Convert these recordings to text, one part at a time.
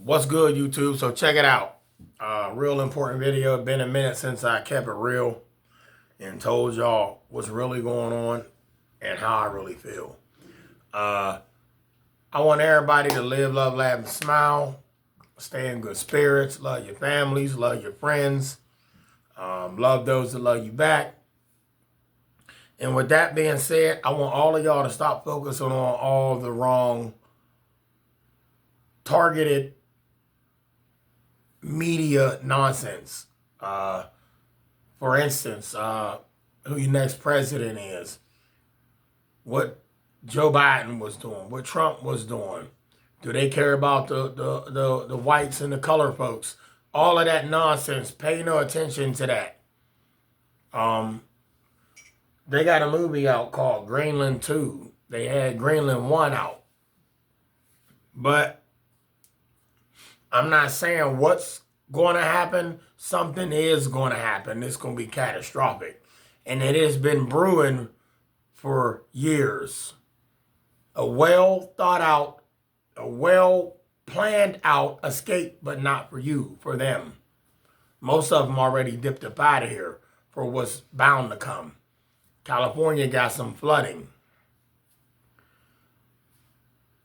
What's good, YouTube? So check it out. Real important video. It's been a minute since I kept it real and told y'all what's really going on and how I really feel. I want everybody to live, love, laugh, and smile. Stay in good spirits. Love your families. Love your friends. Love those that love you back. And with that being said, I want all of y'all to stop focusing on all the wrong targeted media nonsense. For instance, who your next president is, what Joe Biden was doing, what Trump was doing. Do they care about the whites and the color folks? All of that nonsense. Pay no attention to that. They got a movie out called Greenland 2. They had Greenland 1 out. But I'm not saying what's going to happen. Something is going to happen. It's going to be catastrophic. And it has been brewing for years. A well thought out, a well planned out escape, but not for you, for them. Most of them already dipped up out of here for what's bound to come. California got some flooding.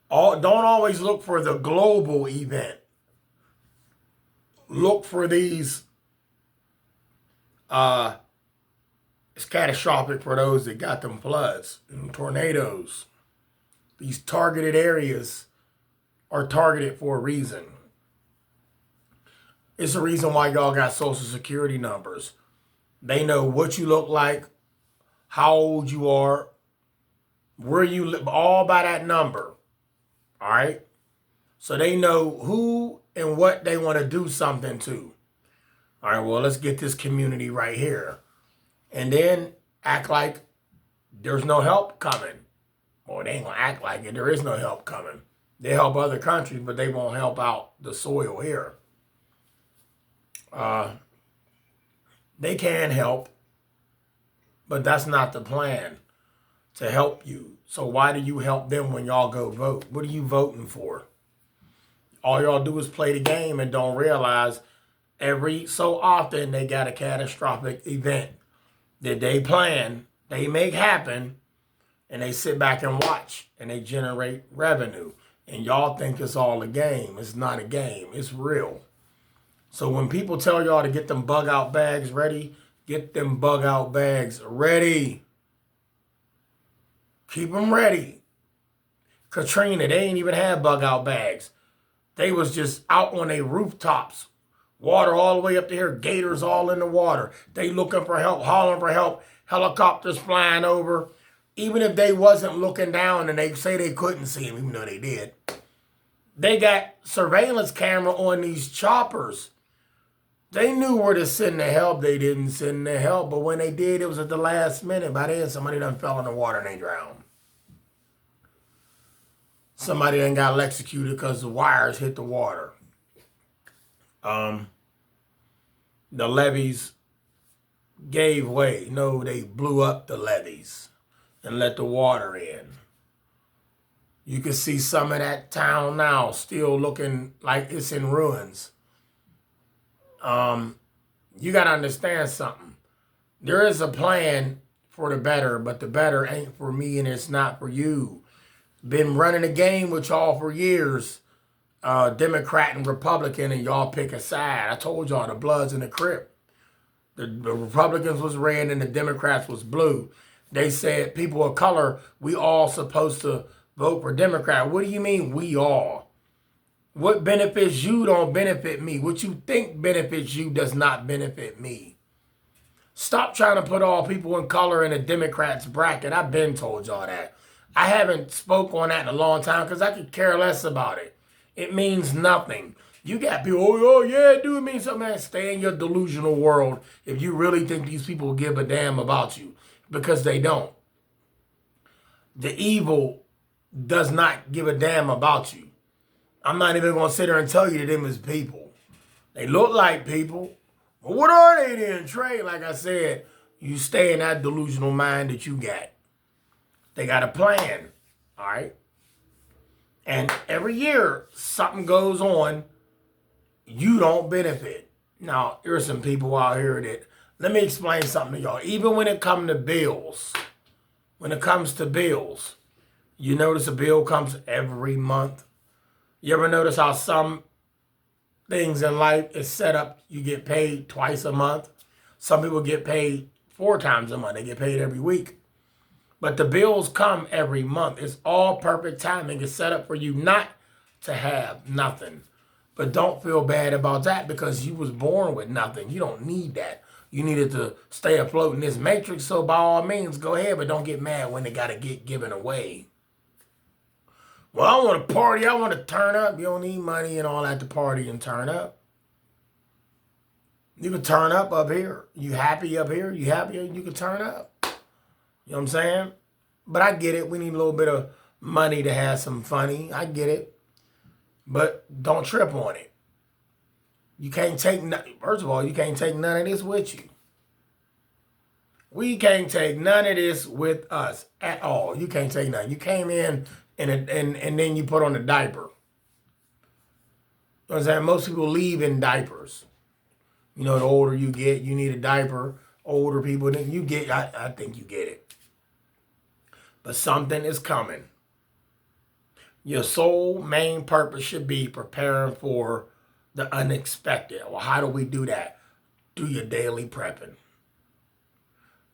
Don't always look for the global event. Look for these. It's catastrophic for those that got them floods and tornadoes. These targeted areas are targeted for a reason. It's the reason why y'all got Social Security numbers. They know what you look like, how old you are, where you live, all by that number. All right? So they know who and what they want to do something to. All right, well, let's get this community right here. And then act like there's no help coming. Or they ain't going to act like it. There is no help coming. They help other countries, but they won't help out the soil here. They can help, but that's not the plan to help you. So why do you help them when y'all go vote? What are you voting for? All y'all do is play the game and don't realize every so often they got a catastrophic event that they plan, they make happen, and they sit back and watch and they generate revenue. And y'all think it's all a game. It's not a game. It's real. So when people tell y'all to get them bug out bags ready, get them bug out bags ready. Keep them ready. Katrina, they ain't even had bug out bags. They was just out on their rooftops. Water all the way up to here. Gators all in the water. They looking for help, hollering for help. Helicopters flying over. Even if they wasn't looking down and they say they couldn't see them, even though they did. They got surveillance camera on these choppers. They knew where to send the help. They didn't send the help. But when they did, it was at the last minute. By then, somebody done fell in the water and they drowned. Somebody done got electrocuted because the wires hit the water. The levees gave way. No, they blew up the levees and let the water in. You can see some of that town now still looking like it's in ruins. You got to understand something. There is a plan for the better, but the better ain't for me and it's not for you. Been running a game with y'all for years, Democrat and Republican, and y'all pick a side. I told y'all the Bloods and the Crip. The Republicans was red and the Democrats was blue. They said people of color, we all supposed to vote for Democrat. What do you mean we all? What benefits you don't benefit me. What you think benefits you does not benefit me. Stop trying to put all people in color in a Democrats bracket. I've been told y'all that. I haven't spoke on that in a long time because I could care less about it. It means nothing. You got people, oh yeah, it do mean something. Man, stay in your delusional world if you really think these people give a damn about you, because they don't. The evil does not give a damn about you. I'm not even going to sit there and tell you that them is people. They look like people. But what are they then, Trey? Like I said, you stay in that delusional mind that you got. They got a plan, all right? And every year, something goes on you don't benefit. Now, there's some people out here that, let me explain something to y'all. Even when it comes to bills, you notice a bill comes every month. You ever notice how some things in life is set up, you get paid twice a month? Some people get paid 4 times a month. They get paid every week. But the bills come every month. It's all perfect timing. It's set up for you not to have nothing. But don't feel bad about that because you was born with nothing. You don't need that. You needed to stay afloat in this matrix, so by all means, go ahead, but don't get mad when they got to get given away. Well, I want to party. I want to turn up. You don't need money and all that to party and turn up. You can turn up here. You happy up here? You happy? You can turn up. You know what I'm saying? But I get it. We need a little bit of money to have some funny. I get it. But don't trip on it. You can't take, first of all, you can't take none of this with you. We can't take none of this with us at all. You can't take none. You came in and then you put on a diaper. You know what I'm saying? Most people leave in diapers. You know, the older you get, you need a diaper. Older people, then you get, I think you get it. But something is coming. Your sole main purpose should be preparing for the unexpected. Well, how do we do that? Do your daily prepping.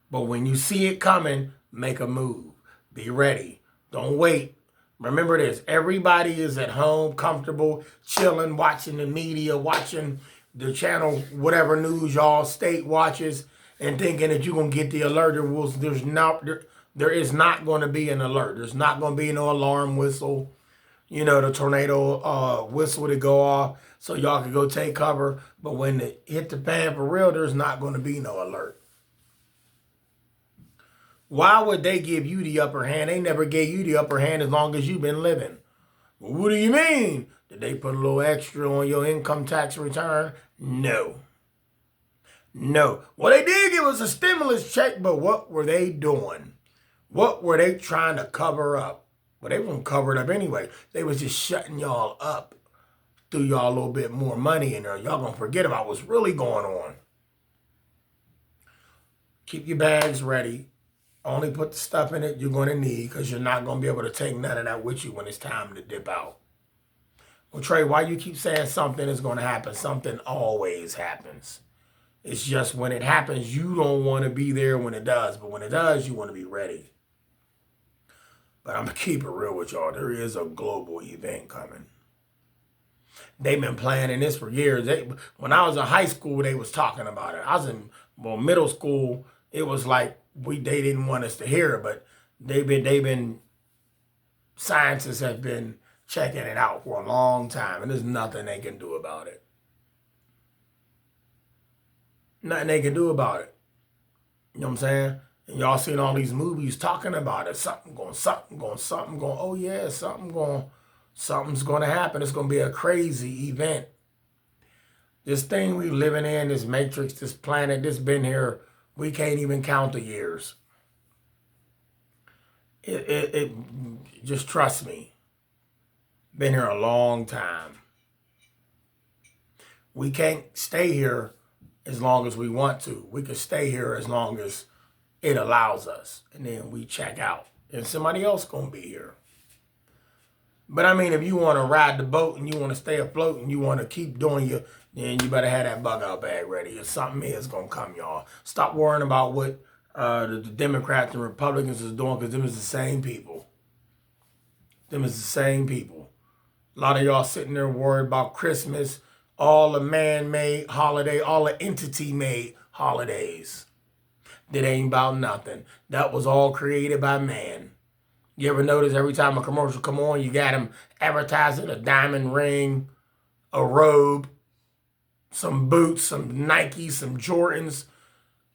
But when you see it coming, make a move. Be ready. Don't wait. Remember this. Everybody is at home, comfortable, chilling, watching the media, watching the channel, whatever news y'all state watches, and thinking that you're going to get the alert. There is not going to be an alert. There's not going to be no alarm whistle. You know, the tornado whistle to go off so y'all can go take cover. But when it hit the fan for real, there's not going to be no alert. Why would they give you the upper hand? They never gave you the upper hand as long as you've been living. Well, what do you mean? Did they put a little extra on your income tax return? No. No. Well, they did give us a stimulus check, but what were they doing? What were they trying to cover up? Well, they weren't covered up anyway. They was just shutting y'all up. Threw y'all a little bit more money in there. Y'all gonna forget about what's really going on. Keep your bags ready. Only put the stuff in it you're going to need because you're not going to be able to take none of that with you when it's time to dip out. Well, Trey, why you keep saying something is going to happen? Something always happens. It's just when it happens, you don't want to be there when it does. But when it does, you want to be ready. But I'm going to keep it real with y'all. There is a global event coming. They've been planning this for years. When I was in high school, they was talking about it. I was in middle school. It was like they didn't want us to hear it, but scientists have been checking it out for a long time, and there's nothing they can do about it. Nothing they can do about it. You know what I'm saying? And y'all seen all these movies talking about it. Something going. Oh yeah, something's going to happen. It's going to be a crazy event. This thing we living in, this matrix, this planet, this been here. We can't even count the years. Just trust me. Been here a long time. We can't stay here as long as we want to. We can stay here as long as it allows us. And then we check out. And somebody else gonna be here. But I mean, if you want to ride the boat and you want to stay afloat and you want to keep doing then you better have that bug out bag ready. If something is going to come, y'all. Stop worrying about what the Democrats and Republicans is doing because them is the same people. Them is the same people. A lot of y'all sitting there worried about Christmas, all the man-made holiday, all the entity-made holidays. That ain't about nothing. That was all created by man. You ever notice every time a commercial come on, you got them advertising a diamond ring, a robe, some boots, some Nikes, some Jordans,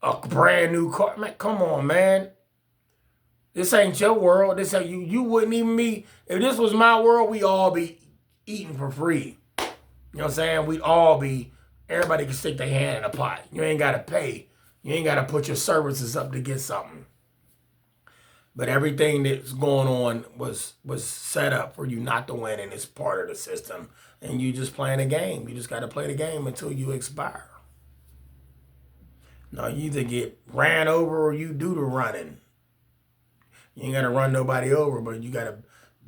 a brand new car. Man, come on, man. This ain't your world. This ain't you wouldn't even be, if this was my world, we all be eating for free. You know what I'm saying? We'd all be, everybody can stick their hand in a pot. You ain't got to pay. You ain't got to put your services up to get something. But everything that's going on was set up for you not to win, and it's part of the system. And you just playing a game. You just got to play the game until you expire. No, you either get ran over or you do the running. You ain't got to run nobody over, but you got to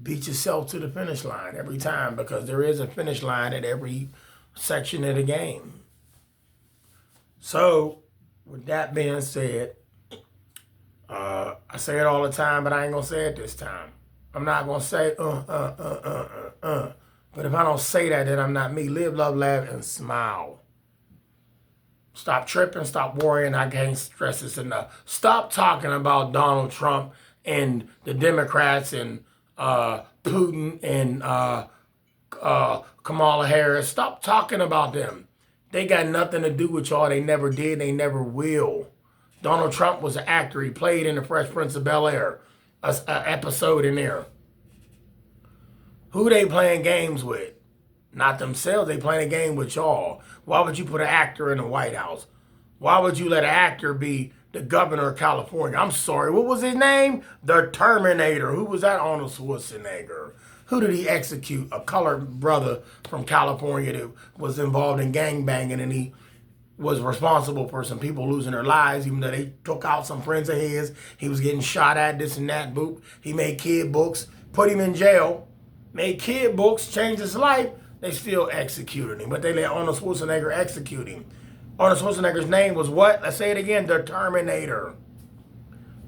beat yourself to the finish line every time, because there is a finish line at every section of the game. So, with that being said, I say it all the time, but I ain't going to say it this time. I'm not going to say, But if I don't say that, then I'm not me. Live, love, laugh, and smile. Stop tripping, stop worrying. I can't stress this enough. Stop talking about Donald Trump and the Democrats and Putin and Kamala Harris. Stop talking about them. They got nothing to do with y'all. They never did. They never will. Donald Trump was an actor. He played in The Fresh Prince of Bel-Air, an episode in there. Who they playing games with? Not themselves. They playing a game with y'all. Why would you put an actor in the White House? Why would you let an actor be the governor of California? I'm sorry. What was his name? The Terminator. Who was that? Arnold Schwarzenegger. Who did he execute? A colored brother from California that was involved in gangbanging, and he was responsible for some people losing their lives, even though they took out some friends of his. He was getting shot at, this and that. Boop. He made kid books, put him in jail, made kid books, changed his life. They still executed him, but they let Arnold Schwarzenegger execute him. Arnold Schwarzenegger's name was what? Let's say it again, the Terminator.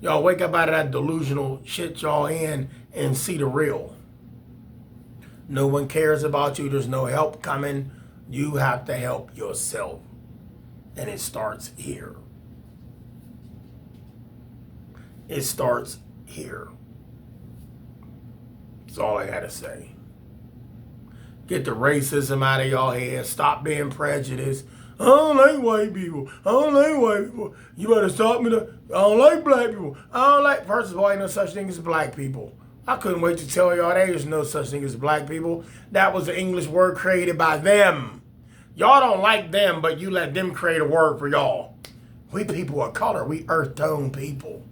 Y'all wake up out of that delusional shit y'all in and see the real. No one cares about you. There's no help coming. You have to help yourself. And it starts here. It starts here. That's all I gotta say. Get the racism out of y'all head. Stop being prejudiced. I don't like white people. I don't like white people. You better stop me. I don't like black people. I don't like... First of all, ain't no such thing as black people. I couldn't wait to tell y'all there's no such thing as black people. That was an English word created by them. Y'all don't like them, but you let them create a word for y'all. We people of color. We earth tone people.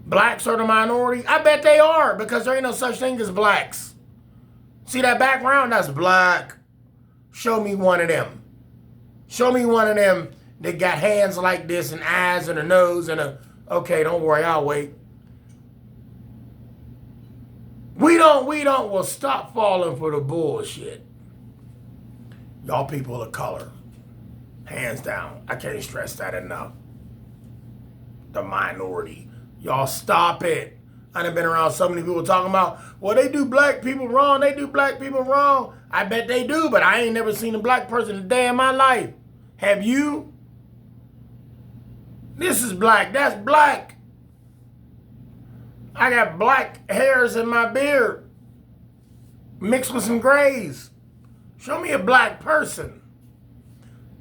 Blacks are the minority? I bet they are, because there ain't no such thing as blacks. See that background? That's black. Show me one of them. Show me one of them that got hands like this and eyes and a nose and a... Okay, don't worry, I'll wait. We don't. Well, stop falling for the bullshit. Y'all people of color. Hands down. I can't stress that enough. The minority. Y'all stop it. I done been around so many people talking about, well, they do black people wrong. They do black people wrong. I bet they do, but I ain't never seen a black person a day in my life. Have you? This is black. That's black. I got black hairs in my beard mixed with some grays. Show me a black person.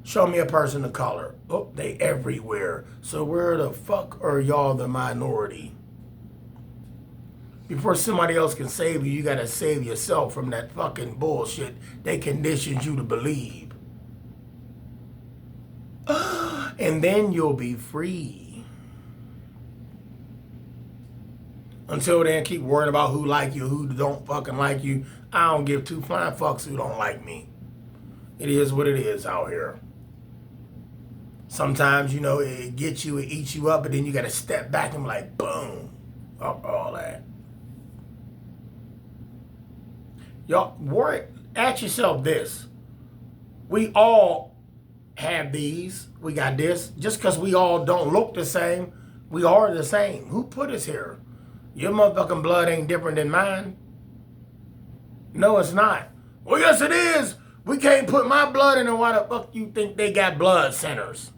Show me a person of color. Oh, they everywhere. So where the fuck are y'all the minority? Before somebody else can save you, you gotta save yourself from that fucking bullshit they conditioned you to believe. And then you'll be free. Until then, keep worrying about who like you, who don't fucking like you. I don't give two flying fucks who don't like me. It is what it is out here. Sometimes, you know, it gets you, it eats you up, but then you gotta step back and be like, boom, up all that. Y'all, worry, ask yourself this. We all have these. We got this. Just because we all don't look the same, we are the same. Who put us here? Your motherfucking blood ain't different than mine. No, it's not. Well, yes, it is. We can't put my blood in there. Why the fuck you think they got blood centers?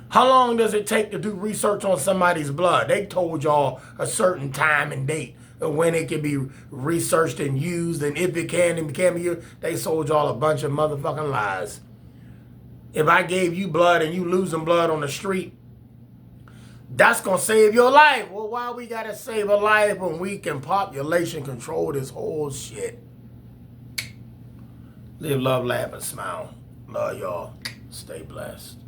How long does it take to do research on somebody's blood? They told y'all a certain time and date of when it can be researched and used, and if it can and can be used. They sold y'all a bunch of motherfucking lies. If I gave you blood and you losing blood on the street, that's going to save your life. Well, why we got to save a life when we can population control this whole shit? Live, love, laugh, and smile. Love y'all. Stay blessed.